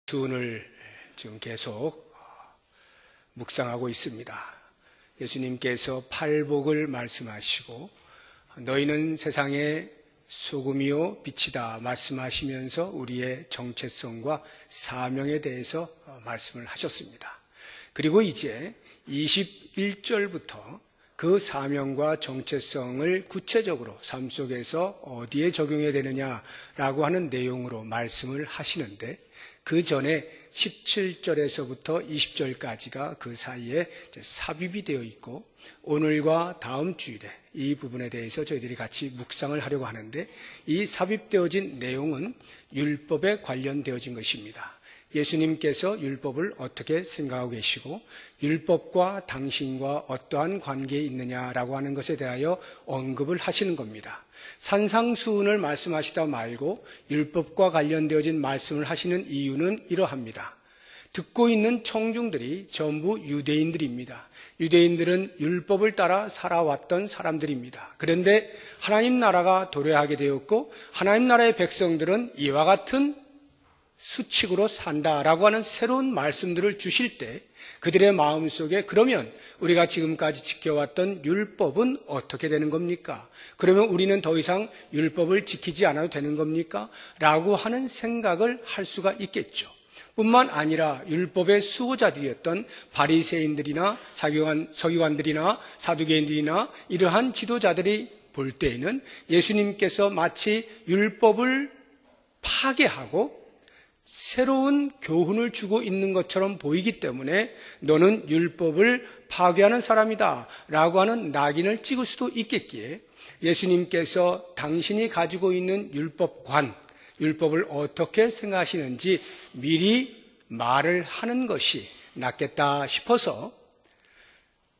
수훈을 지금 계속 묵상하고 있습니다. 예수님께서 팔복을 말씀하시고 너희는 세상의 소금이요 빛이다 말씀하시면서 우리의 정체성과 사명에 대해서 말씀을 하셨습니다. 그리고 이제 21절부터 그 사명과 정체성을 구체적으로 삶 속에서 어디에 적용해야 되느냐라고 하는 내용으로 말씀을 하시는데, 그 전에 17절에서부터 20절까지가 그 사이에 삽입이 되어 있고, 오늘과 다음 주일에 이 부분에 대해서 저희들이 같이 묵상을 하려고 하는데, 이 삽입되어진 내용은 율법에 관련되어진 것입니다. 예수님께서 율법을 어떻게 생각하고 계시고 율법과 당신과 어떠한 관계에 있느냐라고 하는 것에 대하여 언급을 하시는 겁니다. 산상수훈을 말씀하시다 말고 율법과 관련되어진 말씀을 하시는 이유는 이러합니다. 듣고 있는 청중들이 전부 유대인들입니다. 유대인들은 율법을 따라 살아왔던 사람들입니다. 그런데 하나님 나라가 도래하게 되었고 하나님 나라의 백성들은 이와 같은 수칙으로 산다라고 하는 새로운 말씀들을 주실 때 그들의 마음속에 그러면 우리가 지금까지 지켜왔던 율법은 어떻게 되는 겁니까? 그러면 우리는 더 이상 율법을 지키지 않아도 되는 겁니까? 라고 하는 생각을 할 수가 있겠죠. 뿐만 아니라 율법의 수호자들이었던 바리새인들이나 서기관들이나 사두개인들이나 이러한 지도자들이 볼 때에는 예수님께서 마치 율법을 파괴하고 새로운 교훈을 주고 있는 것처럼 보이기 때문에 너는 율법을 파괴하는 사람이다 라고 하는 낙인을 찍을 수도 있겠기에 예수님께서 당신이 가지고 있는 율법관, 율법을 어떻게 생각하시는지 미리 말을 하는 것이 낫겠다 싶어서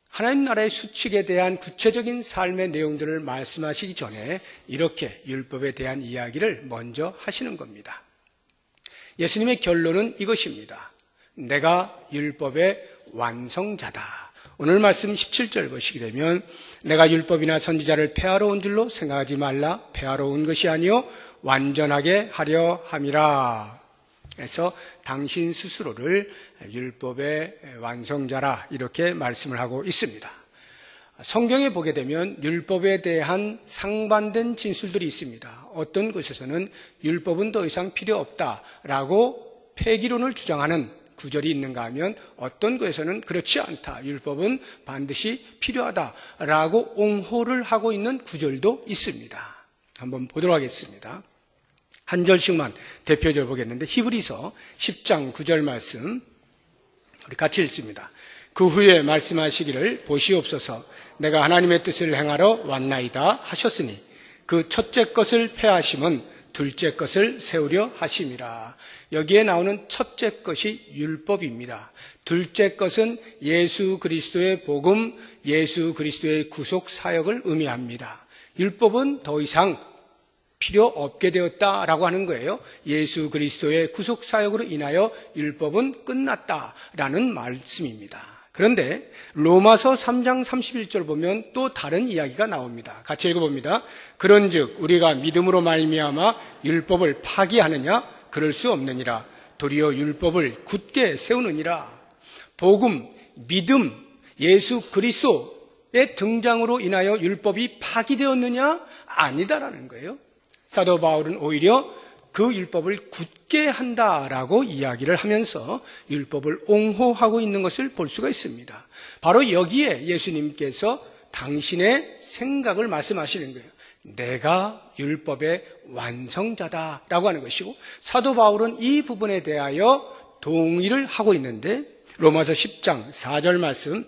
하나님 나라의 수칙에 대한 구체적인 삶의 내용들을 말씀하시기 전에 이렇게 율법에 대한 이야기를 먼저 하시는 겁니다. 예수님의 결론은 이것입니다. 내가 율법의 완성자다. 오늘 말씀 17절 보시게 되면 내가 율법이나 선지자를 폐하러 온 줄로 생각하지 말라. 폐하러 온 것이 아니요 완전하게 하려 함이라. 그래서 당신 스스로를 율법의 완성자라 이렇게 말씀을 하고 있습니다. 성경에 보게 되면 율법에 대한 상반된 진술들이 있습니다. 어떤 곳에서는 율법은 더 이상 필요 없다라고 폐기론을 주장하는 구절이 있는가 하면 어떤 곳에서는 그렇지 않다, 율법은 반드시 필요하다라고 옹호를 하고 있는 구절도 있습니다. 한번 보도록 하겠습니다. 한 절씩만 대표절 보겠는데 히브리서 10장 9절 말씀 우리 같이 읽습니다. 그 후에 말씀하시기를 보시옵소서 내가 하나님의 뜻을 행하러 왔나이다 하셨으니 그 첫째 것을 폐하심은 둘째 것을 세우려 하심이라. 여기에 나오는 첫째 것이 율법입니다. 둘째 것은 예수 그리스도의 복음, 예수 그리스도의 구속 사역을 의미합니다. 율법은 더 이상 필요 없게 되었다라고 하는 거예요. 예수 그리스도의 구속 사역으로 인하여 율법은 끝났다라는 말씀입니다. 그런데 로마서 3장 31절 보면 또 다른 이야기가 나옵니다. 같이 읽어봅니다. 그런즉 우리가 믿음으로 말미암아 율법을 파기하느냐? 그럴 수 없느니라. 도리어 율법을 굳게 세우느니라. 복음, 믿음, 예수 그리스도의 등장으로 인하여 율법이 파기되었느냐? 아니다라는 거예요. 사도 바울은 오히려 그 율법을 굳게 한다라고 이야기를 하면서 율법을 옹호하고 있는 것을 볼 수가 있습니다. 바로 여기에 예수님께서 당신의 생각을 말씀하시는 거예요. 내가 율법의 완성자다라고 하는 것이고 사도 바울은 이 부분에 대하여 동의를 하고 있는데 로마서 10장 4절 말씀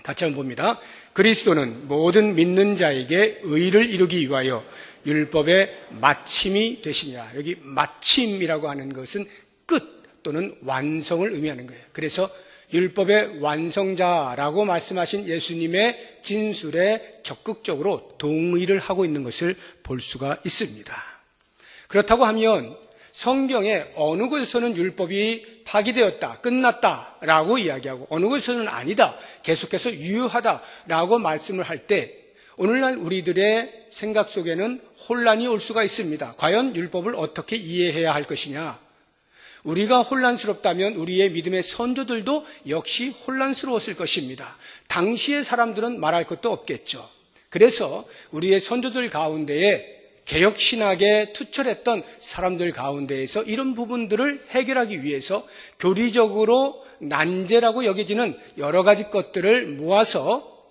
같이 한번 봅니다. 그리스도는 모든 믿는 자에게 의를 이루기 위하여 율법의 마침이 되시니라. 여기 마침이라고 하는 것은 끝 또는 완성을 의미하는 거예요. 그래서 율법의 완성자라고 말씀하신 예수님의 진술에 적극적으로 동의를 하고 있는 것을 볼 수가 있습니다. 그렇다고 하면 성경에 어느 곳에서는 율법이 파기되었다, 끝났다라고 이야기하고 어느 곳에서는 아니다, 계속해서 유효하다라고 말씀을 할 때 오늘날 우리들의 생각 속에는 혼란이 올 수가 있습니다. 과연 율법을 어떻게 이해해야 할 것이냐? 우리가 혼란스럽다면 우리의 믿음의 선조들도 역시 혼란스러웠을 것입니다. 당시의 사람들은 말할 것도 없겠죠. 그래서 우리의 선조들 가운데에 개혁신학에 투철했던 사람들 가운데에서 이런 부분들을 해결하기 위해서 교리적으로 난제라고 여겨지는 여러 가지 것들을 모아서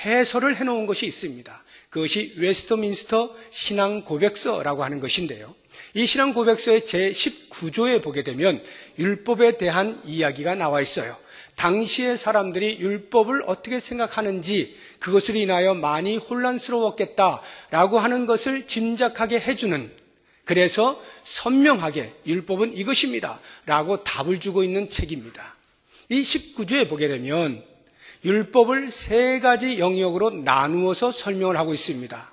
해설을 해놓은 것이 있습니다. 그것이 웨스트민스터 신앙고백서라고 하는 것인데요. 이 신앙고백서의 제19조에 보게 되면 율법에 대한 이야기가 나와 있어요. 당시의 사람들이 율법을 어떻게 생각하는지 그것을 인하여 많이 혼란스러웠겠다라고 하는 것을 짐작하게 해주는, 그래서 선명하게 율법은 이것입니다 라고 답을 주고 있는 책입니다. 이 19조에 보게 되면 율법을 세 가지 영역으로 나누어서 설명을 하고 있습니다.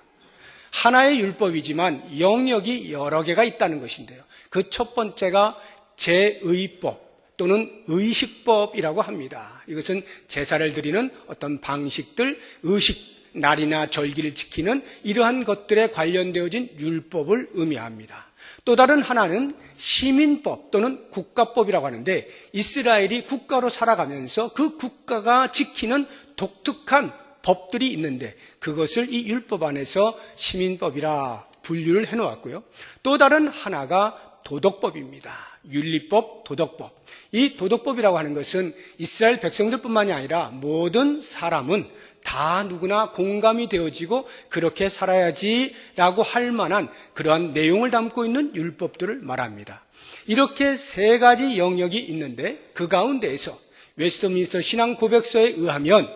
하나의 율법이지만 영역이 여러 개가 있다는 것인데요. 그 첫 번째가 제의법 또는 의식법이라고 합니다. 이것은 제사를 드리는 어떤 방식들, 의식, 날이나 절기를 지키는 이러한 것들에 관련되어진 율법을 의미합니다. 또 다른 하나는 시민법 또는 국가법이라고 하는데, 이스라엘이 국가로 살아가면서 그 국가가 지키는 독특한 법들이 있는데 그것을 이 율법 안에서 시민법이라 분류를 해놓았고요. 또 다른 하나가 도덕법입니다. 윤리법, 도덕법. 이 도덕법이라고 하는 것은 이스라엘 백성들뿐만이 아니라 모든 사람은 다 누구나 공감이 되어지고 그렇게 살아야지라고 할 만한 그러한 내용을 담고 있는 율법들을 말합니다. 이렇게 세 가지 영역이 있는데 그 가운데에서 웨스트민스터 신앙고백서에 의하면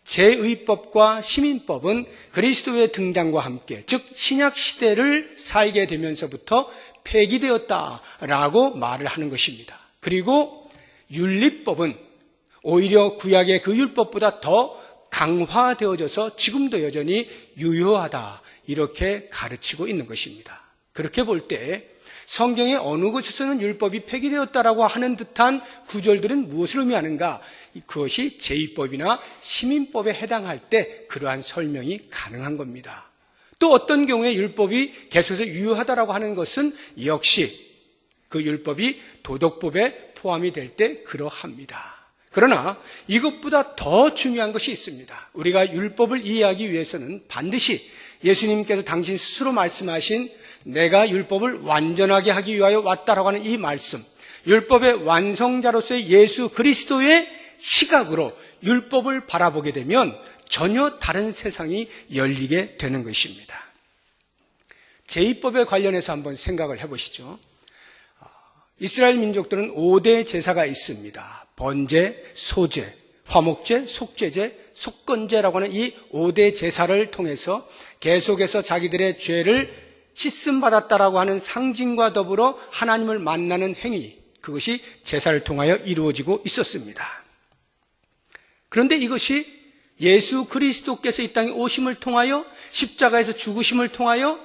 제의법과 시민법은 그리스도의 등장과 함께, 즉 신약시대를 살게 되면서부터 폐기되었다라고 말을 하는 것입니다. 그리고 윤리법은 오히려 구약의 그 율법보다 더 강화되어져서 지금도 여전히 유효하다, 이렇게 가르치고 있는 것입니다. 그렇게 볼 때 성경의 어느 곳에서는 율법이 폐기되었다라고 하는 듯한 구절들은 무엇을 의미하는가? 그것이 제의법이나 시민법에 해당할 때 그러한 설명이 가능한 겁니다. 또 어떤 경우에 율법이 계속해서 유효하다라고 하는 것은 역시 그 율법이 도덕법에 포함이 될 때 그러합니다. 그러나 이것보다 더 중요한 것이 있습니다. 우리가 율법을 이해하기 위해서는 반드시 예수님께서 당신 스스로 말씀하신 내가 율법을 완전하게 하기 위하여 왔다라고 하는 이 말씀, 율법의 완성자로서의 예수 그리스도의 시각으로 율법을 바라보게 되면 전혀 다른 세상이 열리게 되는 것입니다. 제의법에 관련해서 한번 생각을 해보시죠. 이스라엘 민족들은 5대 제사가 있습니다. 번제, 소제, 화목제, 속죄제, 속건제라고 하는 이 5대 제사를 통해서 계속해서 자기들의 죄를 씻음받았다라고 하는 상징과 더불어 하나님을 만나는 행위, 그것이 제사를 통하여 이루어지고 있었습니다. 그런데 이것이 예수 그리스도께서 이 땅에 오심을 통하여 십자가에서 죽으심을 통하여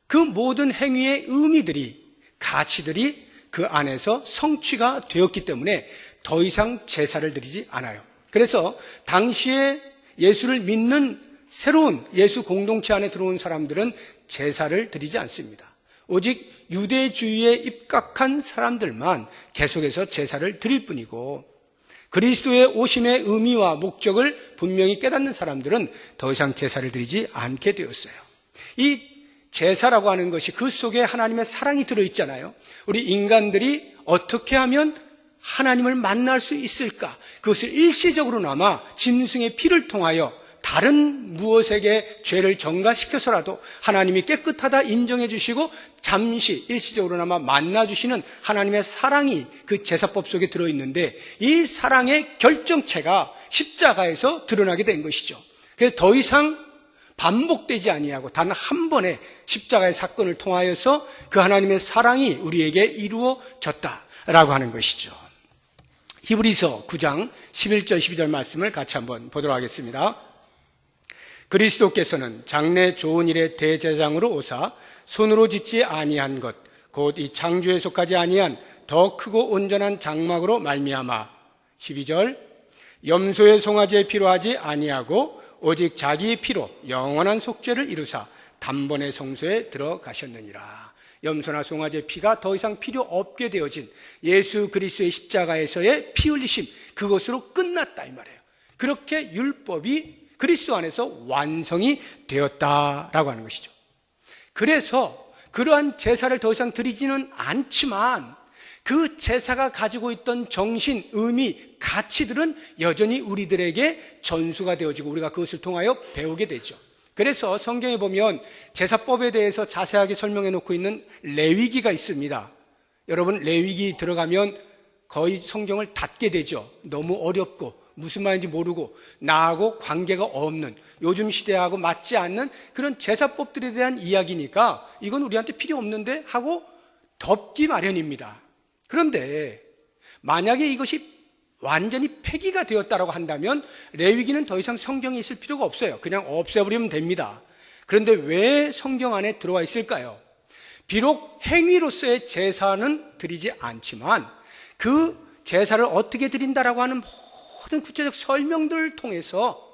그 모든 행위의 의미들이, 가치들이 그 안에서 성취가 되었기 때문에 더 이상 제사를 드리지 않아요. 그래서 당시에 예수를 믿는 새로운 예수 공동체 안에 들어온 사람들은 제사를 드리지 않습니다. 오직 유대주의에 입각한 사람들만 계속해서 제사를 드릴 뿐이고, 그리스도의 오심의 의미와 목적을 분명히 깨닫는 사람들은 더 이상 제사를 드리지 않게 되었어요. 이 제사라고 하는 것이 그 속에 하나님의 사랑이 들어있잖아요. 우리 인간들이 어떻게 하면 하나님을 만날 수 있을까? 그것을 일시적으로나마 짐승의 피를 통하여 다른 무엇에게 죄를 전가시켜서라도 하나님이 깨끗하다 인정해 주시고 잠시 일시적으로나마 만나주시는 하나님의 사랑이 그 제사법 속에 들어있는데, 이 사랑의 결정체가 십자가에서 드러나게 된 것이죠. 그래서 더 이상 반복되지 아니하고 단 한 번의 십자가의 사건을 통하여서 그 하나님의 사랑이 우리에게 이루어졌다라고 하는 것이죠. 히브리서 9장 11절 12절 말씀을 같이 한번 보도록 하겠습니다. 그리스도께서는 장래 좋은 일의 대제사장으로 오사 손으로 짓지 아니한 것 곧 이 창조에 속하지 아니한 더 크고 온전한 장막으로 말미암아 12절 염소의 송아지의 피로 하지 아니하고 오직 자기의 피로 영원한 속죄를 이루사 단번에 성소에 들어가셨느니라. 염소나 송아지의 피가 더 이상 필요 없게 되어진 예수 그리스도의 십자가에서의 피 흘리심, 그것으로 끝났다 이 말이에요. 그렇게 율법이 그리스도 안에서 완성이 되었다라고 하는 것이죠. 그래서 그러한 제사를 더 이상 드리지는 않지만 그 제사가 가지고 있던 정신, 의미, 가치들은 여전히 우리들에게 전수가 되어지고 우리가 그것을 통하여 배우게 되죠. 그래서 성경에 보면 제사법에 대해서 자세하게 설명해 놓고 있는 레위기가 있습니다. 여러분, 레위기 들어가면 거의 성경을 닫게 되죠. 너무 어렵고 무슨 말인지 모르고 나하고 관계가 없는, 요즘 시대하고 맞지 않는 그런 제사법들에 대한 이야기니까 이건 우리한테 필요 없는데 하고 덮기 마련입니다. 그런데 만약에 이것이 완전히 폐기가 되었다고 한다면 레위기는 더 이상 성경에 있을 필요가 없어요. 그냥 없애버리면 됩니다. 그런데 왜 성경 안에 들어와 있을까요? 비록 행위로서의 제사는 드리지 않지만 그 제사를 어떻게 드린다라고 하는 모든 구체적 설명들을 통해서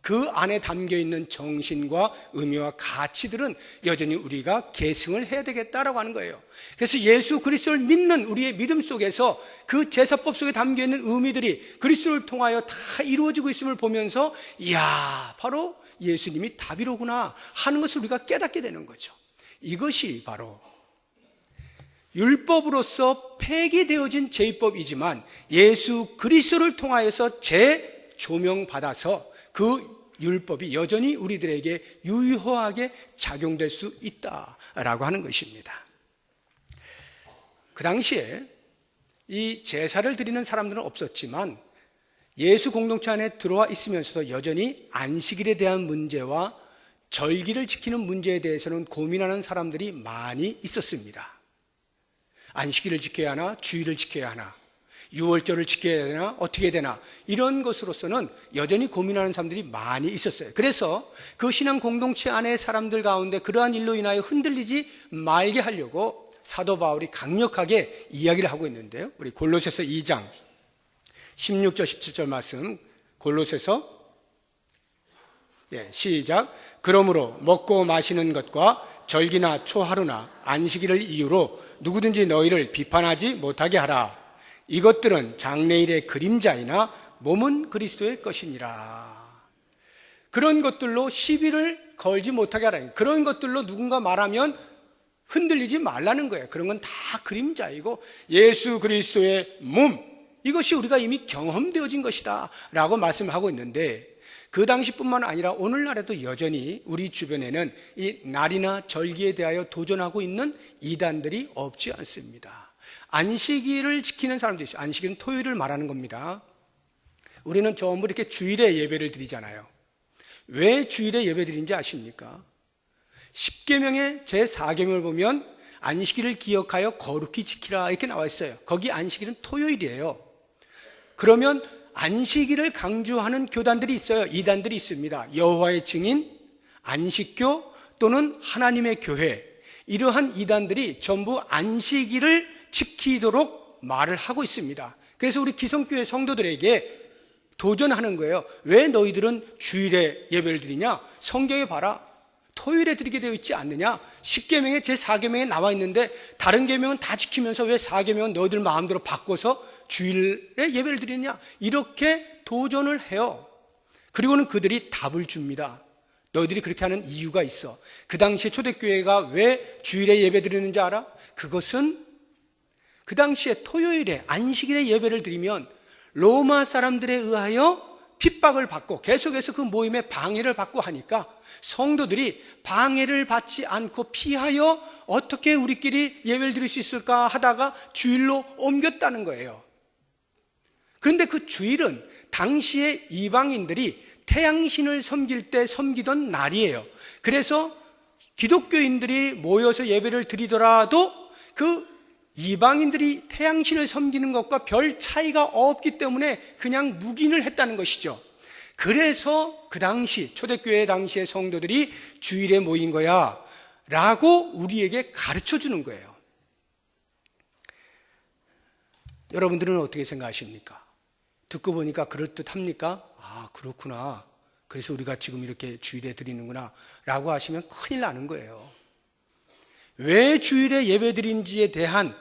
그 안에 담겨있는 정신과 의미와 가치들은 여전히 우리가 계승을 해야 되겠다라고 하는 거예요. 그래서 예수 그리스도를 믿는 우리의 믿음 속에서 그 제사법 속에 담겨있는 의미들이 그리스도를 통하여 다 이루어지고 있음을 보면서 이야, 바로 예수님이 답이로구나 하는 것을 우리가 깨닫게 되는 거죠. 이것이 바로 율법으로서 폐기되어진 제의법이지만 예수 그리스도를 통하여서 재조명받아서 그 율법이 여전히 우리들에게 유효하게 작용될 수 있다라고 하는 것입니다. 그 당시에 이 제사를 드리는 사람들은 없었지만 예수 공동체 안에 들어와 있으면서도 여전히 안식일에 대한 문제와 절기를 지키는 문제에 대해서는 고민하는 사람들이 많이 있었습니다. 안식일을 지켜야 하나, 주일을 지켜야 하나, 유월절을 지켜야 되나, 어떻게 되나, 이런 것으로서는 여전히 고민하는 사람들이 많이 있었어요. 그래서 그 신앙 공동체 안의 사람들 가운데 그러한 일로 인하여 흔들리지 말게 하려고 사도 바울이 강력하게 이야기를 하고 있는데요. 우리 골로새서 2장 16절 17절 말씀, 골로새서 시작. 그러므로 먹고 마시는 것과 절기나 초하루나 안식일을 이유로 누구든지 너희를 비판하지 못하게 하라. 이것들은 장래일의 그림자이나 몸은 그리스도의 것이니라. 그런 것들로 시비를 걸지 못하게 하라. 그런 것들로 누군가 말하면 흔들리지 말라는 거예요. 그런 건 다 그림자이고 예수 그리스도의 몸, 이것이 우리가 이미 경험되어진 것이다 라고 말씀하고 있는데, 그 당시뿐만 아니라 오늘날에도 여전히 우리 주변에는 이 날이나 절기에 대하여 도전하고 있는 이단들이 없지 않습니다. 안식일을 지키는 사람도 있어요. 안식일은 토요일을 말하는 겁니다. 우리는 전부 이렇게 주일에 예배를 드리잖아요. 왜 주일에 예배 드리는지 아십니까? 10계명의 제4계명을 보면 안식일을 기억하여 거룩히 지키라 이렇게 나와 있어요. 거기 안식일은 토요일이에요. 그러면 안식일을 강조하는 교단들이 있어요. 이단들이 있습니다. 여호와의 증인, 안식교 또는 하나님의 교회, 이러한 이단들이 전부 안식일을 지키도록 말을 하고 있습니다. 그래서 우리 기성교회 성도들에게 도전하는 거예요. 왜 너희들은 주일에 예배를 드리냐? 성경에 봐라. 토요일에 드리게 되어 있지 않느냐? 10계명에 제4계명에 나와 있는데 다른 계명은 다 지키면서 왜 4계명은 너희들 마음대로 바꿔서 주일에 예배를 드리느냐? 이렇게 도전을 해요. 그리고는 그들이 답을 줍니다. 너희들이 그렇게 하는 이유가 있어. 그 당시에 초대교회가 왜 주일에 예배 드리는지 알아? 그것은 그 당시에 토요일에 안식일에 예배를 드리면 로마 사람들에 의하여 핍박을 받고 계속해서 그 모임에 방해를 받고 하니까 성도들이 방해를 받지 않고 피하여 어떻게 우리끼리 예배를 드릴 수 있을까 하다가 주일로 옮겼다는 거예요. 그런데 그 주일은 당시에 이방인들이 태양신을 섬길 때 섬기던 날이에요. 그래서 기독교인들이 모여서 예배를 드리더라도 그 이방인들이 태양신을 섬기는 것과 별 차이가 없기 때문에 그냥 묵인을 했다는 것이죠. 그래서 그 당시 초대교회 당시의 성도들이 주일에 모인 거야 라고 우리에게 가르쳐 주는 거예요. 여러분들은 어떻게 생각하십니까? 듣고 보니까 그럴듯합니까? 아, 그렇구나. 그래서 우리가 지금 이렇게 주일에 드리는구나 라고 하시면 큰일 나는 거예요. 왜 주일에 예배드린지에 대한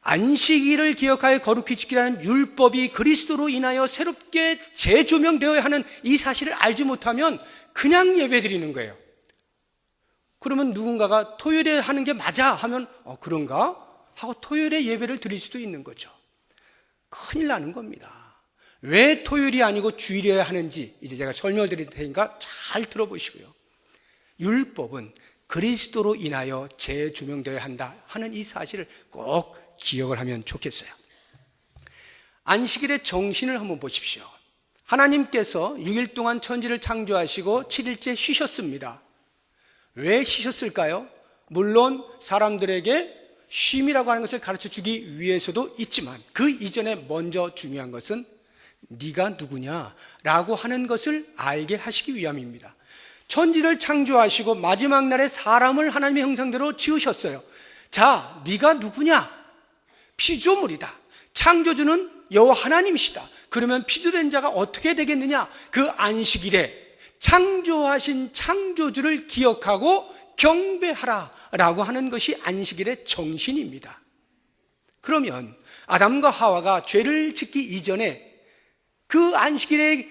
안식일을 기억하여 거룩히 지키라는 율법이 그리스도로 인하여 새롭게 재조명되어야 하는 이 사실을 알지 못하면 그냥 예배드리는 거예요. 그러면 누군가가 토요일에 하는 게 맞아 하면 그런가? 하고 토요일에 예배를 드릴 수도 있는 거죠. 큰일 나는 겁니다. 왜 토요일이 아니고 주일이어야 하는지 이제 제가 설명을 드릴 테니까 잘 들어보시고요. 율법은 그리스도로 인하여 재조명되어야 한다 하는 이 사실을 꼭 기억을 하면 좋겠어요. 안식일의 정신을 한번 보십시오. 하나님께서 6일 동안 천지를 창조하시고 7일째 쉬셨습니다. 왜 쉬셨을까요? 물론 사람들에게 쉼이라고 하는 것을 가르쳐 주기 위해서도 있지만 그 이전에 먼저 중요한 것은 네가 누구냐라고 하는 것을 알게 하시기 위함입니다. 천지를 창조하시고 마지막 날에 사람을 하나님의 형상대로 지으셨어요. 자, 네가 누구냐? 피조물이다. 창조주는 여호와 하나님이시다. 그러면 피조된 자가 어떻게 되겠느냐? 그 안식일에 창조하신 창조주를 기억하고 경배하라 라고 하는 것이 안식일의 정신입니다. 그러면 아담과 하와가 죄를 짓기 이전에 그 안식일의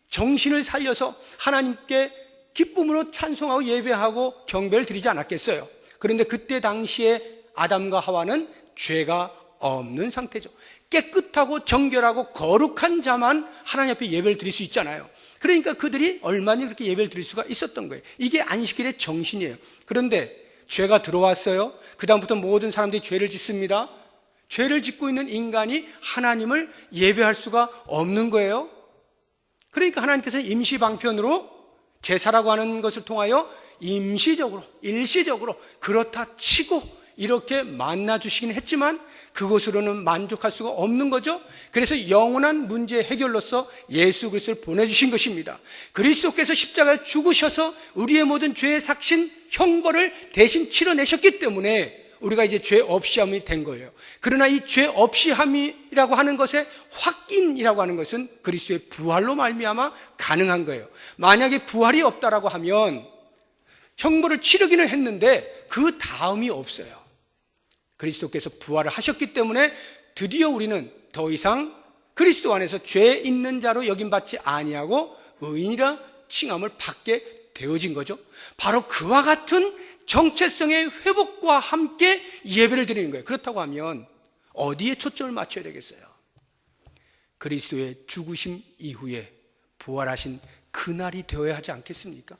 정신을 살려서 하나님께 기쁨으로 찬송하고 예배하고 경배를 드리지 않았겠어요? 그런데 그때 당시에 아담과 하와는 죄가 없는 상태죠. 깨끗하고 정결하고 거룩한 자만 하나님 앞에 예배를 드릴 수 있잖아요. 그러니까 그들이 얼마나 그렇게 예배를 드릴 수가 있었던 거예요. 이게 안식일의 정신이에요. 그런데 죄가 들어왔어요. 그 다음부터 모든 사람들이 죄를 짓습니다. 죄를 짓고 있는 인간이 하나님을 예배할 수가 없는 거예요. 그러니까 하나님께서 임시방편으로 제사라고 하는 것을 통하여 임시적으로, 일시적으로 그렇다 치고 이렇게 만나주시긴 했지만 그것으로는 만족할 수가 없는 거죠. 그래서 영원한 문제 해결로서 예수 그리스도를 보내주신 것입니다. 그리스도께서 십자가에 죽으셔서 우리의 모든 죄의 삭신 형벌을 대신 치러내셨기 때문에 우리가 이제 죄 없이함이 된 거예요. 그러나 이 죄 없이함이라고 하는 것의 확인이라고 하는 것은 그리스도의 부활로 말미암아 가능한 거예요. 만약에 부활이 없다라고 하면 형벌을 치르기는 했는데 그 다음이 없어요. 그리스도께서 부활을 하셨기 때문에 드디어 우리는 더 이상 그리스도 안에서 죄 있는 자로 여김받지 아니하고 의인이라 칭함을 받게 되어진 거죠. 바로 그와 같은 정체성의 회복과 함께 예배를 드리는 거예요. 그렇다고 하면 어디에 초점을 맞춰야 되겠어요? 그리스도의 죽으심 이후에 부활하신 그날이 되어야 하지 않겠습니까?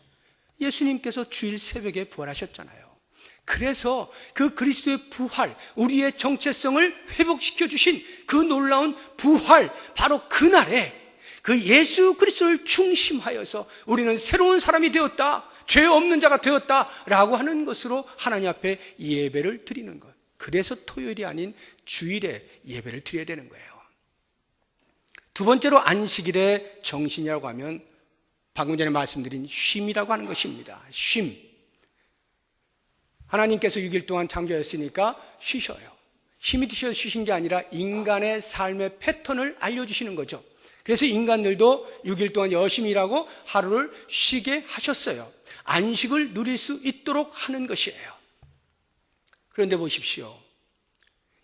예수님께서 주일 새벽에 부활하셨잖아요. 그래서 그 그리스도의 부활, 우리의 정체성을 회복시켜 주신 그 놀라운 부활, 바로 그날에 그 예수 그리스도를 중심하여서 우리는 새로운 사람이 되었다, 죄 없는 자가 되었다라고 하는 것으로 하나님 앞에 예배를 드리는 것. 그래서 토요일이 아닌 주일에 예배를 드려야 되는 거예요. 두 번째로 안식일의 정신이라고 하면 방금 전에 말씀드린 쉼이라고 하는 것입니다. 쉼. 하나님께서 6일 동안 창조했으니까 쉬셔요. 힘이 드셔서 쉬신 게 아니라 인간의 삶의 패턴을 알려주시는 거죠. 그래서 인간들도 6일 동안 열심히 일하고 하루를 쉬게 하셨어요. 안식을 누릴 수 있도록 하는 것이에요. 그런데 보십시오.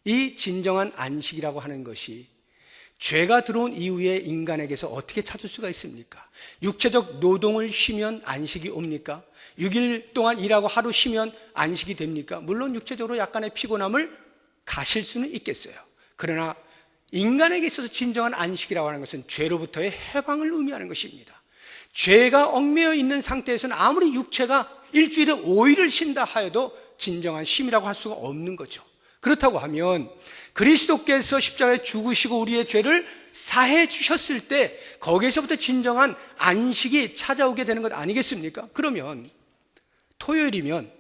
이 진정한 안식이라고 하는 것이 죄가 들어온 이후에 인간에게서 어떻게 찾을 수가 있습니까? 육체적 노동을 쉬면 안식이 옵니까? 6일 동안 일하고 하루 쉬면 안식이 됩니까? 물론 육체적으로 약간의 피곤함을 가실 수는 있겠어요. 그러나 인간에게 있어서 진정한 안식이라고 하는 것은 죄로부터의 해방을 의미하는 것입니다. 죄가 얽매여 있는 상태에서는 아무리 육체가 일주일에 5일을 쉰다 하여도 진정한 쉼이라고 할 수가 없는 거죠. 그렇다고 하면 그리스도께서 십자가에 죽으시고 우리의 죄를 사해 주셨을 때 거기에서부터 진정한 안식이 찾아오게 되는 것 아니겠습니까? 그러면 토요일이면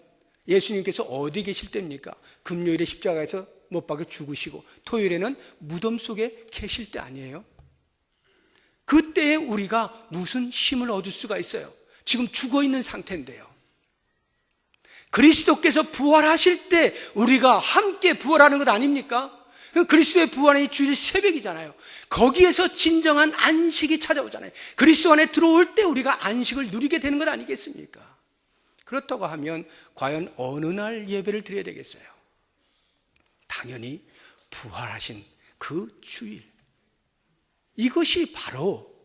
예수님께서 어디 계실 때입니까? 금요일에 십자가에서 못 박혀 죽으시고 토요일에는 무덤 속에 계실 때 아니에요? 그때에 우리가 무슨 쉼을 얻을 수가 있어요? 지금 죽어 있는 상태인데요. 그리스도께서 부활하실 때 우리가 함께 부활하는 것 아닙니까? 그리스도의 부활이 주일 새벽이잖아요. 거기에서 진정한 안식이 찾아오잖아요. 그리스도 안에 들어올 때 우리가 안식을 누리게 되는 것 아니겠습니까? 그렇다고 하면 과연 어느 날 예배를 드려야 되겠어요? 당연히 부활하신 그 주일. 이것이 바로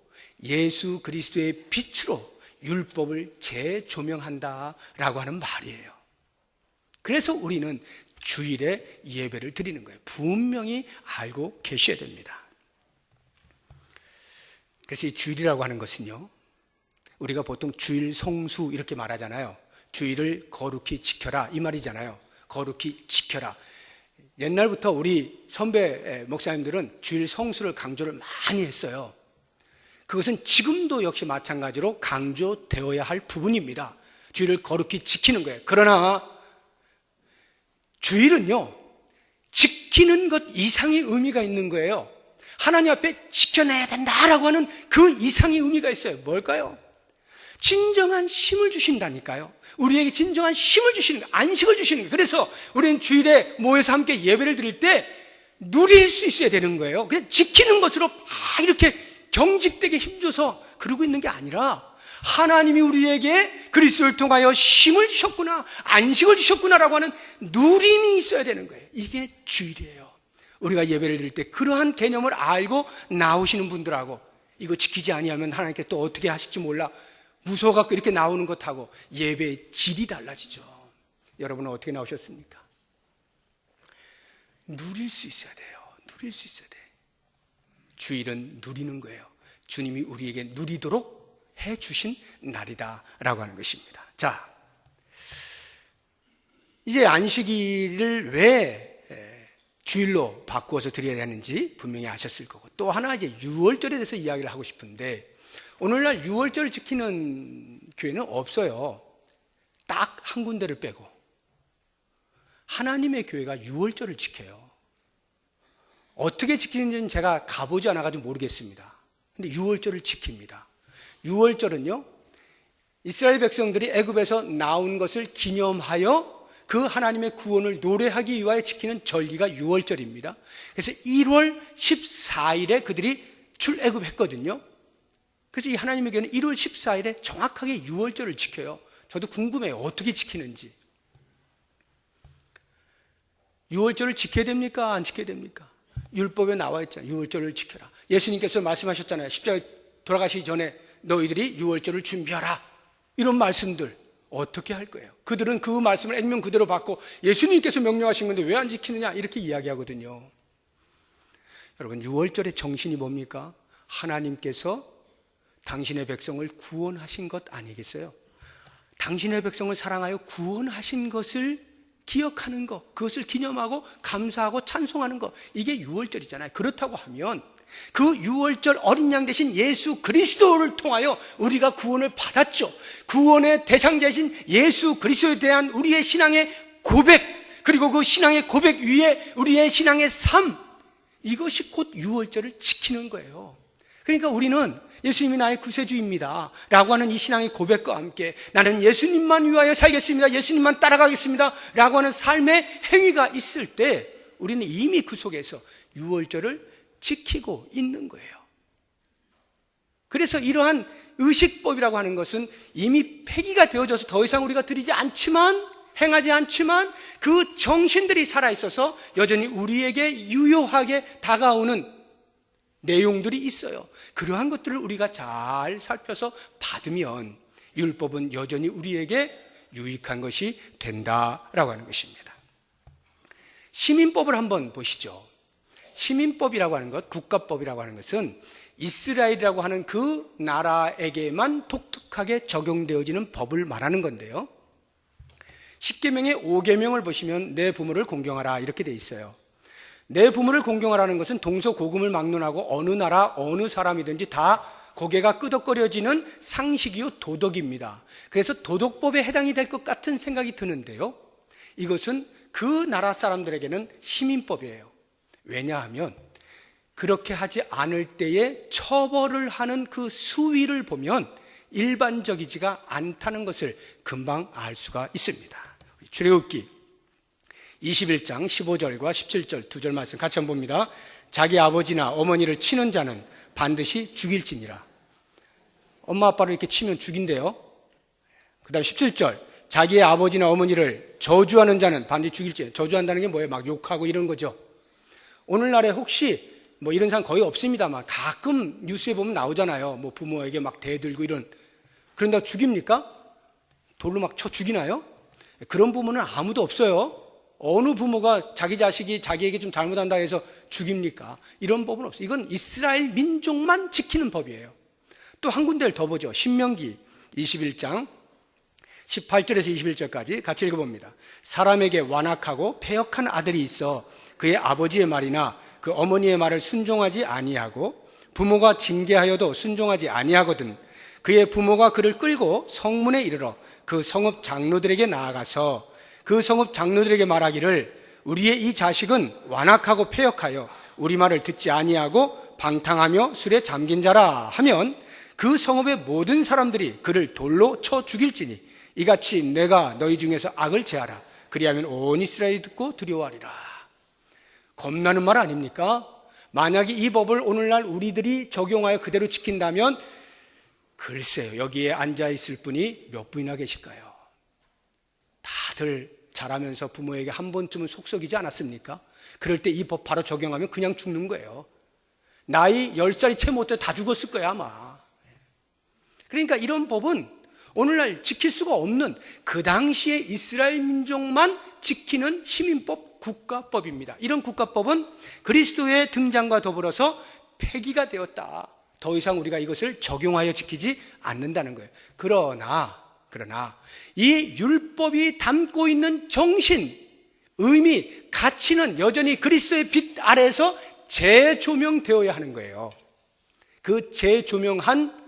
예수 그리스도의 빛으로 율법을 재조명한다라고 하는 말이에요. 그래서 우리는 주일에 예배를 드리는 거예요. 분명히 알고 계셔야 됩니다. 그래서 이 주일이라고 하는 것은요, 우리가 보통 주일 성수 이렇게 말하잖아요. 주일을 거룩히 지켜라 이 말이잖아요. 거룩히 지켜라. 옛날부터 우리 선배 목사님들은 주일 성수를 강조를 많이 했어요. 그것은 지금도 역시 마찬가지로 강조되어야 할 부분입니다. 주일을 거룩히 지키는 거예요. 그러나 주일은요, 지키는 것 이상의 의미가 있는 거예요. 하나님 앞에 지켜내야 된다라고 하는 그 이상의 의미가 있어요. 뭘까요? 진정한 힘을 주신다니까요. 우리에게 진정한 힘을 주시는 거예요. 안식을 주시는 거예요. 그래서 우리는 주일에 모여서 함께 예배를 드릴 때 누릴 수 있어야 되는 거예요. 그냥 지키는 것으로 막 이렇게 경직되게 힘줘서 그러고 있는 게 아니라 하나님이 우리에게 그리스도를 통하여 힘을 주셨구나, 안식을 주셨구나라고 하는 누림이 있어야 되는 거예요. 이게 주일이에요. 우리가 예배를 드릴 때 그러한 개념을 알고 나오시는 분들하고 이거 지키지 아니하면 하나님께 또 어떻게 하실지 몰라 무서워갖고 이렇게 나오는 것하고 예배의 질이 달라지죠. 여러분은 어떻게 나오셨습니까? 누릴 수 있어야 돼요. 누릴 수 있어야 돼. 주일은 누리는 거예요. 주님이 우리에게 누리도록 해주신 날이다 라고 하는 것입니다. 자, 이제 안식일을 왜 주일로 바꾸어서 드려야 되는지 분명히 아셨을 거고, 또 하나 이제 유월절에 대해서 이야기를 하고 싶은데, 오늘날 유월절을 지키는 교회는 없어요. 딱 한 군데를 빼고. 하나님의 교회가 유월절을 지켜요. 어떻게 지키는지는 제가 가보지 않아가지고 모르겠습니다. 근데 유월절을 지킵니다. 유월절은요, 이스라엘 백성들이 애굽에서 나온 것을 기념하여 그 하나님의 구원을 노래하기 위하여 지키는 절기가 유월절입니다. 그래서 1월 14일에 그들이 출애굽했거든요. 그래서 이 하나님의 교회는 1월 14일에 정확하게 유월절을 지켜요. 저도 궁금해요. 어떻게 지키는지. 유월절을 지켜야 됩니까? 안 지켜야 됩니까? 율법에 나와 있잖아요. 유월절을 지켜라. 예수님께서 말씀하셨잖아요. 십자가에 돌아가시기 전에 너희들이 유월절을 준비하라. 이런 말씀들 어떻게 할 거예요? 그들은 그 말씀을 액면 그대로 받고 예수님께서 명령하신 건데 왜 안 지키느냐 이렇게 이야기하거든요. 여러분, 유월절의 정신이 뭡니까? 하나님께서 당신의 백성을 구원하신 것 아니겠어요? 당신의 백성을 사랑하여 구원하신 것을 기억하는 것, 그것을 기념하고 감사하고 찬송하는 것, 이게 유월절이잖아요. 그렇다고 하면 그 유월절 어린 양 대신 예수 그리스도를 통하여 우리가 구원을 받았죠. 구원의 대상자이신 예수 그리스도에 대한 우리의 신앙의 고백, 그리고 그 신앙의 고백 위에 우리의 신앙의 삶, 이것이 곧 유월절을 지키는 거예요. 그러니까 우리는 예수님이 나의 구세주입니다 라고 하는 이 신앙의 고백과 함께 나는 예수님만 위하여 살겠습니다, 예수님만 따라가겠습니다 라고 하는 삶의 행위가 있을 때 우리는 이미 그 속에서 유월절을 지키고 있는 거예요. 그래서 이러한 의식법이라고 하는 것은 이미 폐기가 되어져서 더 이상 우리가 드리지 않지만, 행하지 않지만 그 정신들이 살아있어서 여전히 우리에게 유효하게 다가오는 내용들이 있어요. 그러한 것들을 우리가 잘 살펴서 받으면 율법은 여전히 우리에게 유익한 것이 된다라고 하는 것입니다. 시민법을 한번 보시죠. 시민법이라고 하는 것, 국가법이라고 하는 것은 이스라엘이라고 하는 그 나라에게만 독특하게 적용되어지는 법을 말하는 건데요. 10계명의 5계명을 보시면 내 부모를 공경하라 이렇게 돼 있어요. 내 부모를 공경하라는 것은 동서고금을 막론하고 어느 나라 어느 사람이든지 다 고개가 끄덕거려지는 상식이요 도덕입니다. 그래서 도덕법에 해당이 될 것 같은 생각이 드는데요, 이것은 그 나라 사람들에게는 시민법이에요. 왜냐하면 그렇게 하지 않을 때에 처벌을 하는 그 수위를 보면 일반적이지가 않다는 것을 금방 알 수가 있습니다. 출애굽기 21장 15절과 17절 두 절 말씀 같이 한번 봅니다. 자기 아버지나 어머니를 치는 자는 반드시 죽일지니라. 엄마 아빠를 이렇게 치면 죽인대요. 그 다음 17절, 자기의 아버지나 어머니를 저주하는 자는 반드시 죽일지. 저주한다는 게 뭐예요? 막 욕하고 이런 거죠. 오늘날에 혹시 뭐 이런 사람 거의 없습니다만 가끔 뉴스에 보면 나오잖아요. 뭐 부모에게 막 대들고 이런. 그런다고 죽입니까? 돌로 막 쳐 죽이나요? 그런 부모는 아무도 없어요. 어느 부모가 자기 자식이 자기에게 좀 잘못한다 해서 죽입니까? 이런 법은 없어요. 이건 이스라엘 민족만 지키는 법이에요. 또 한 군데를 더 보죠. 신명기 21장 18절에서 21절까지 같이 읽어봅니다. 사람에게 완악하고 패역한 아들이 있어 그의 아버지의 말이나 그 어머니의 말을 순종하지 아니하고 부모가 징계하여도 순종하지 아니하거든 그의 부모가 그를 끌고 성문에 이르러 그 성읍 장로들에게 나아가서 그 성읍 장로들에게 말하기를 우리의 이 자식은 완악하고 패역하여 우리 말을 듣지 아니하고 방탕하며 술에 잠긴 자라 하면 그 성읍의 모든 사람들이 그를 돌로 쳐 죽일지니 이같이 내가 너희 중에서 악을 제하라. 그리하면 온 이스라엘이 듣고 두려워하리라. 겁나는 말 아닙니까? 만약에 이 법을 오늘날 우리들이 적용하여 그대로 지킨다면 글쎄요, 여기에 앉아있을 분이 몇 분이나 계실까요? 다들 자라면서 부모에게 한 번쯤은 속썩이지 않았습니까? 그럴 때 이 법 바로 적용하면 그냥 죽는 거예요. 나이 10살이 채 못 돼 다 죽었을 거야 아마. 그러니까 이런 법은 오늘날 지킬 수가 없는 그 당시에 이스라엘 민족만 지키는 시민법, 국가법입니다. 이런 국가법은 그리스도의 등장과 더불어서 폐기가 되었다. 더 이상 우리가 이것을 적용하여 지키지 않는다는 거예요. 그러나 이 율법이 담고 있는 정신, 의미, 가치는 여전히 그리스도의 빛 아래에서 재조명되어야 하는 거예요. 그 재조명한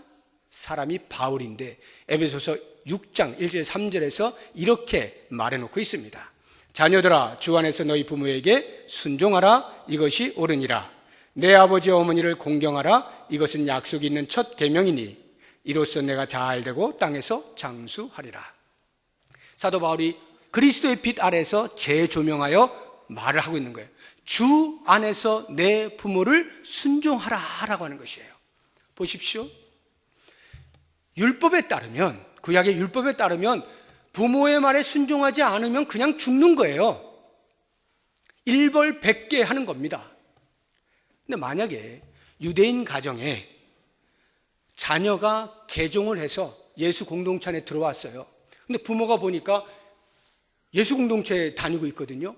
사람이 바울인데 에베소서 6장 1절 3절에서 이렇게 말해놓고 있습니다. 자녀들아 주 안에서 너희 부모에게 순종하라. 이것이 옳으니라. 내 아버지와 어머니를 공경하라. 이것은 약속이 있는 첫 계명이니 이로써 내가 잘되고 땅에서 장수하리라. 사도 바울이 그리스도의 빛 아래에서 재조명하여 말을 하고 있는 거예요. 주 안에서 내 부모를 순종하라 라고 하는 것이에요. 보십시오. 율법에 따르면, 구약의 율법에 따르면 부모의 말에 순종하지 않으면 그냥 죽는 거예요. 일벌백계 하는 겁니다. 근데 만약에 유대인 가정에 자녀가 개종을 해서 예수 공동체 안에 들어왔어요. 근데 부모가 보니까 예수 공동체에 다니고 있거든요.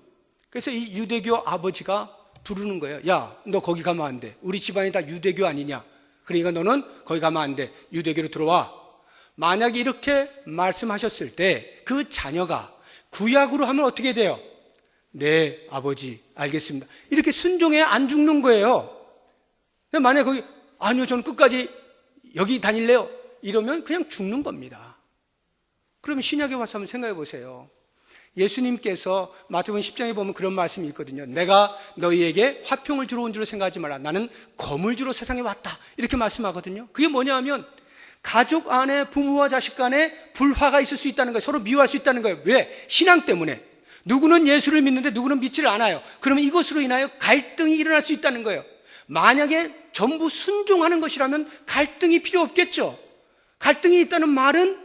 그래서 이 유대교 아버지가 부르는 거예요. 야, 너 거기 가면 안 돼. 우리 집안이 다 유대교 아니냐. 그러니까 너는 거기 가면 안 돼. 유대교로 들어와. 만약에 이렇게 말씀하셨을 때 그 자녀가 구약으로 하면 어떻게 돼요? 네, 아버지, 알겠습니다. 이렇게 순종해 안 죽는 거예요. 근데 만약에 거기, 아니요, 저는 끝까지 여기 다닐래요. 이러면 그냥 죽는 겁니다. 그러면 신약에 와서 한번 생각해 보세요. 예수님께서 마태복음 10장에 보면 그런 말씀이 있거든요. 내가 너희에게 화평을 주러 온 줄로 생각하지 말라. 나는 검을 주러 세상에 왔다. 이렇게 말씀하거든요. 그게 뭐냐 하면 가족 안에 부모와 자식 간에 불화가 있을 수 있다는 거예요. 서로 미워할 수 있다는 거예요. 왜? 신앙 때문에. 누구는 예수를 믿는데 누구는 믿지를 않아요. 그러면 이것으로 인하여 갈등이 일어날 수 있다는 거예요. 만약에 전부 순종하는 것이라면 갈등이 필요 없겠죠. 갈등이 있다는 말은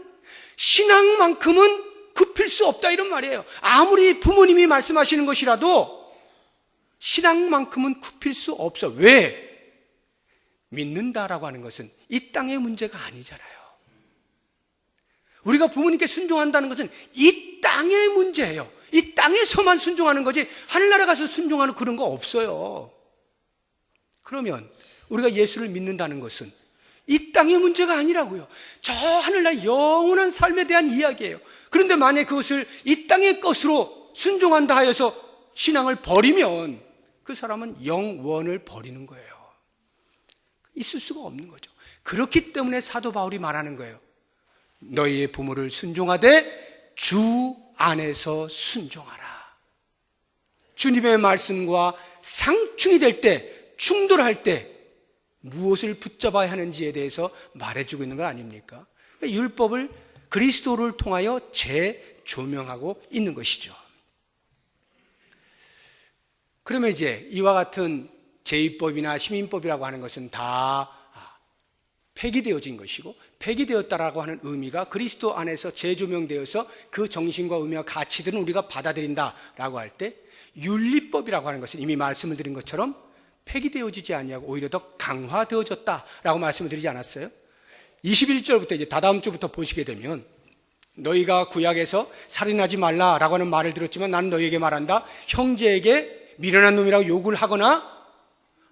신앙만큼은 굽힐 수 없다 이런 말이에요. 아무리 부모님이 말씀하시는 것이라도 신앙만큼은 굽힐 수 없어. 왜? 믿는다라고 하는 것은 이 땅의 문제가 아니잖아요. 우리가 부모님께 순종한다는 것은 이 땅의 문제예요. 이 땅에서만 순종하는 거지 하늘나라 가서 순종하는 그런 거 없어요. 그러면 우리가 예수를 믿는다는 것은 이 땅의 문제가 아니라고요. 저 하늘나라 영원한 삶에 대한 이야기예요. 그런데 만약 그것을 이 땅의 것으로 순종한다 하여서 신앙을 버리면 그 사람은 영원을 버리는 거예요. 있을 수가 없는 거죠. 그렇기 때문에 사도 바울이 말하는 거예요. 너희의 부모를 순종하되 주 안에서 순종하라. 주님의 말씀과 상충이 될 때, 충돌할 때 무엇을 붙잡아야 하는지에 대해서 말해주고 있는 거 아닙니까? 율법을 그리스도를 통하여 재조명하고 있는 것이죠. 그러면 이제 이와 같은 제위법이나 시민법이라고 하는 것은 다 폐기되어진 것이고, 폐기되었다라고 하는 의미가 그리스도 안에서 재조명되어서 그 정신과 의미와 가치들은 우리가 받아들인다라고 할 때, 윤리법이라고 하는 것은 이미 말씀을 드린 것처럼 폐기되어지지 아니하고 오히려 더 강화되어졌다라고 말씀을 드리지 않았어요? 21절부터 이제 다다음 주부터 보시게 되면, 너희가 구약에서 살인하지 말라라고 하는 말을 들었지만 나는 너희에게 말한다. 형제에게 미련한 놈이라고 욕을 하거나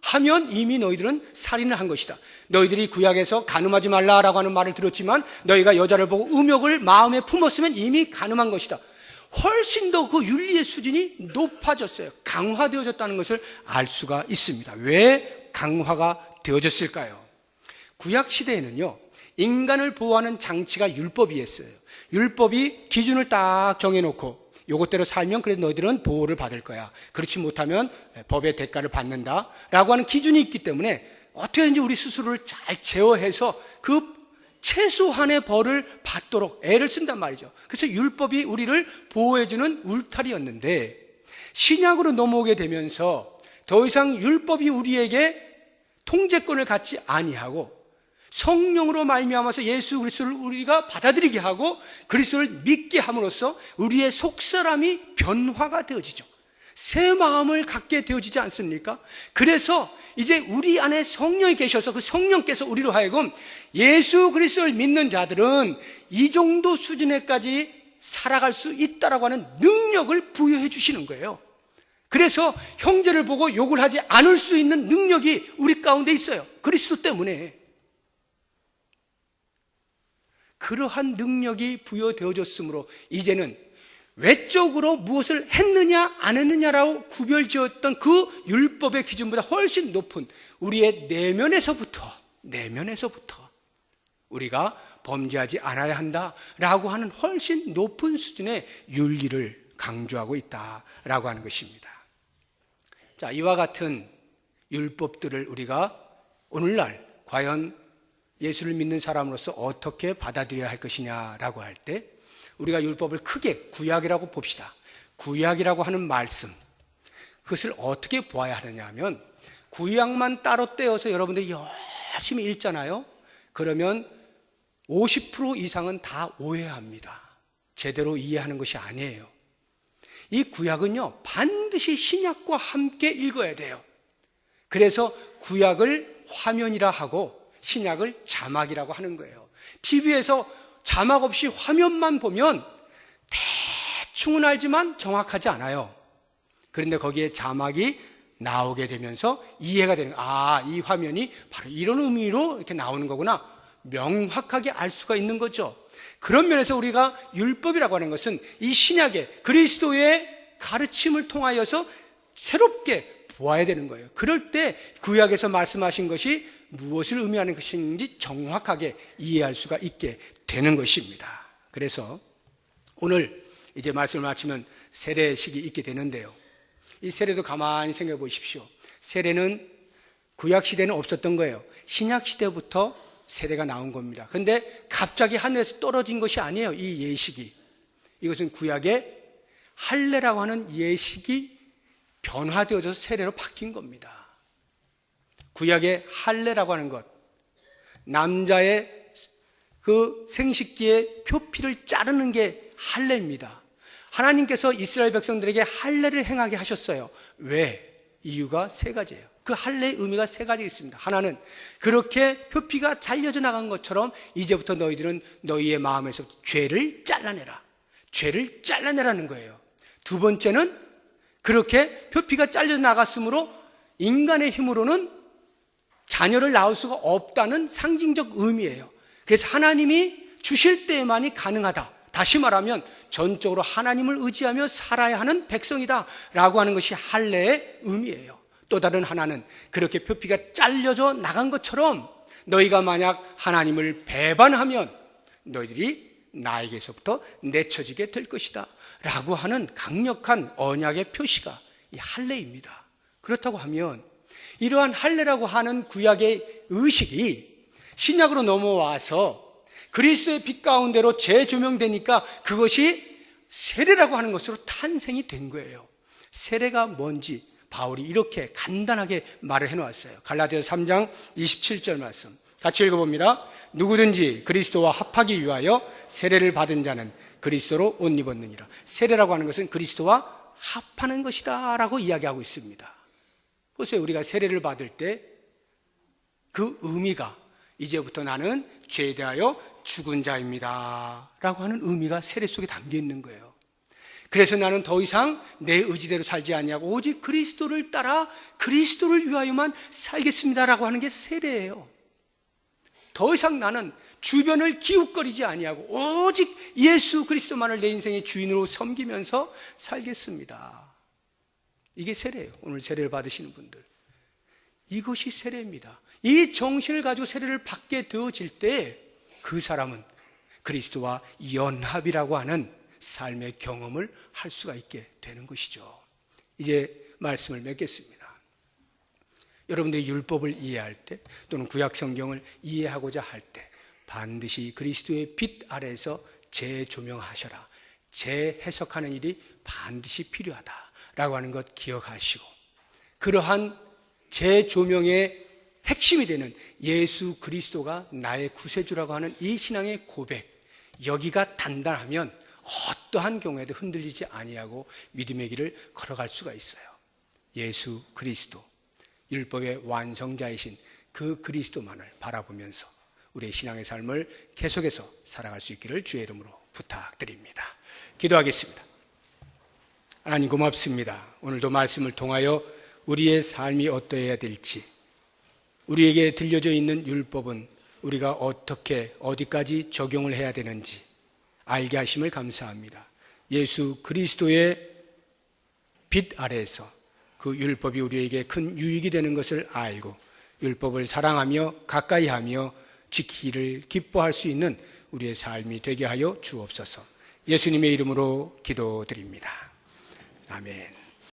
하면 이미 너희들은 살인을 한 것이다. 너희들이 구약에서 간음하지 말라라고 하는 말을 들었지만 너희가 여자를 보고 음욕을 마음에 품었으면 이미 간음한 것이다. 훨씬 더 그 윤리의 수준이 높아졌어요. 강화되어졌다는 것을 알 수가 있습니다. 왜 강화가 되어졌을까요? 구약 시대에는요, 인간을 보호하는 장치가 율법이었어요. 율법이 기준을 딱 정해놓고 요것대로 살면 그래도 너희들은 보호를 받을 거야. 그렇지 못하면 법의 대가를 받는다라고 하는 기준이 있기 때문에 어떻게든지 우리 스스로를 잘 제어해서 그 최소한의 벌을 받도록 애를 쓴단 말이죠. 그래서 율법이 우리를 보호해주는 울타리였는데, 신약으로 넘어오게 되면서 더 이상 율법이 우리에게 통제권을 갖지 아니하고 성령으로 말미암아서 예수 그리스도를 우리가 받아들이게 하고 그리스도를 믿게 함으로써 우리의 속사람이 변화가 되어지죠. 새 마음을 갖게 되어지지 않습니까? 그래서 이제 우리 안에 성령이 계셔서 그 성령께서 우리로 하여금 예수 그리스도를 믿는 자들은 이 정도 수준에까지 살아갈 수 있다라고 하는 능력을 부여해 주시는 거예요. 그래서 형제를 보고 욕을 하지 않을 수 있는 능력이 우리 가운데 있어요. 그리스도 때문에. 그러한 능력이 부여되어졌으므로 이제는 외적으로 무엇을 했느냐 안 했느냐라고 구별지었던 그 율법의 기준보다 훨씬 높은 우리의 내면에서부터 우리가 범죄하지 않아야 한다라고 하는 훨씬 높은 수준의 윤리를 강조하고 있다라고 하는 것입니다. 자, 이와 같은 율법들을 우리가 오늘날 과연 예수를 믿는 사람으로서 어떻게 받아들여야 할 것이냐라고 할 때, 우리가 율법을 크게 구약이라고 봅시다. 구약이라고 하는 말씀, 그것을 어떻게 보아야 하느냐 하면, 구약만 따로 떼어서 여러분들이 열심히 읽잖아요. 그러면 50% 이상은 다 오해합니다. 제대로 이해하는 것이 아니에요. 이 구약은요, 반드시 신약과 함께 읽어야 돼요. 그래서 구약을 화면이라 하고 신약을 자막이라고 하는 거예요. TV에서 자막 없이 화면만 보면 대충은 알지만 정확하지 않아요. 그런데 거기에 자막이 나오게 되면서 이해가 되는 거예요. 아, 이 화면이 바로 이런 의미로 이렇게 나오는 거구나. 명확하게 알 수가 있는 거죠. 그런 면에서 우리가 율법이라고 하는 것은 이 신약의 그리스도의 가르침을 통하여서 새롭게 보아야 되는 거예요. 그럴 때 구약에서 말씀하신 것이 무엇을 의미하는 것인지 정확하게 이해할 수가 있게 되는 것입니다. 그래서 오늘 이제 말씀을 마치면 세례식이 있게 되는데요. 이 세례도 가만히 생각해 보십시오. 세례는 구약 시대는 없었던 거예요. 신약 시대부터 세례가 나온 겁니다. 그런데 갑자기 하늘에서 떨어진 것이 아니에요. 이 예식이. 이것은 구약의 할례라고 하는 예식이 변화되어져서 세례로 바뀐 겁니다. 구약의 할례라고 하는 것, 남자의 그 생식기의 표피를 자르는 게 할례입니다. 하나님께서 이스라엘 백성들에게 할례를 행하게 하셨어요. 왜? 이유가 세 가지예요. 그 할례의 의미가 세 가지 있습니다. 하나는 그렇게 표피가 잘려져 나간 것처럼 이제부터 너희들은 너희의 마음에서 죄를 잘라내라. 죄를 잘라내라는 거예요. 두 번째는 그렇게 표피가 잘려 나갔으므로 인간의 힘으로는 자녀를 낳을 수가 없다는 상징적 의미예요. 그래서 하나님이 주실 때만이 가능하다. 다시 말하면 전적으로 하나님을 의지하며 살아야 하는 백성이다 라고 하는 것이 할례의 의미예요. 또 다른 하나는 그렇게 표피가 잘려져 나간 것처럼 너희가 만약 하나님을 배반하면 너희들이 나에게서부터 내쳐지게 될 것이다 라고 하는 강력한 언약의 표시가 이 할례입니다. 그렇다고 하면 이러한 할례라고 하는 구약의 의식이 신약으로 넘어와서 그리스도의 빛 가운데로 재조명되니까 그것이 세례라고 하는 것으로 탄생이 된 거예요. 세례가 뭔지 바울이 이렇게 간단하게 말을 해놓았어요. 갈라디아 3장 27절 말씀 같이 읽어봅니다. 누구든지 그리스도와 합하기 위하여 세례를 받은 자는 그리스도로 옷 입었느니라. 세례라고 하는 것은 그리스도와 합하는 것이다 라고 이야기하고 있습니다. 보세요. 우리가 세례를 받을 때 그 의미가 이제부터 나는 죄에 대하여 죽은 자입니다 라고 하는 의미가 세례 속에 담겨 있는 거예요. 그래서 나는 더 이상 내 의지대로 살지 아니하고 오직 그리스도를 따라 그리스도를 위하여만 살겠습니다 라고 하는 게 세례예요. 더 이상 나는 주변을 기웃거리지 아니하고 오직 예수 그리스도만을 내 인생의 주인으로 섬기면서 살겠습니다. 이게 세례예요. 오늘 세례를 받으시는 분들, 이것이 세례입니다. 이 정신을 가지고 세례를 받게 되어질 때 그 사람은 그리스도와 연합이라고 하는 삶의 경험을 할 수가 있게 되는 것이죠. 이제 말씀을 맺겠습니다. 여러분들이 율법을 이해할 때 또는 구약 성경을 이해하고자 할 때 반드시 그리스도의 빛 아래에서 재조명하셔라, 재해석하는 일이 반드시 필요하다라고 하는 것 기억하시고, 그러한 재조명의 핵심이 되는 예수 그리스도가 나의 구세주라고 하는 이 신앙의 고백, 여기가 단단하면 어떠한 경우에도 흔들리지 아니하고 믿음의 길을 걸어갈 수가 있어요. 예수 그리스도, 율법의 완성자이신 그 그리스도만을 바라보면서 우리의 신앙의 삶을 계속해서 살아갈 수 있기를 주의 이름으로 부탁드립니다. 기도하겠습니다. 하나님 고맙습니다. 오늘도 말씀을 통하여 우리의 삶이 어떠해야 될지, 우리에게 들려져 있는 율법은 우리가 어떻게 어디까지 적용을 해야 되는지 알게 하심을 감사합니다. 예수 그리스도의 빛 아래에서 그 율법이 우리에게 큰 유익이 되는 것을 알고 율법을 사랑하며 가까이하며 지키기를 기뻐할 수 있는 우리의 삶이 되게 하여 주옵소서. 예수님의 이름으로 기도드립니다. 아멘.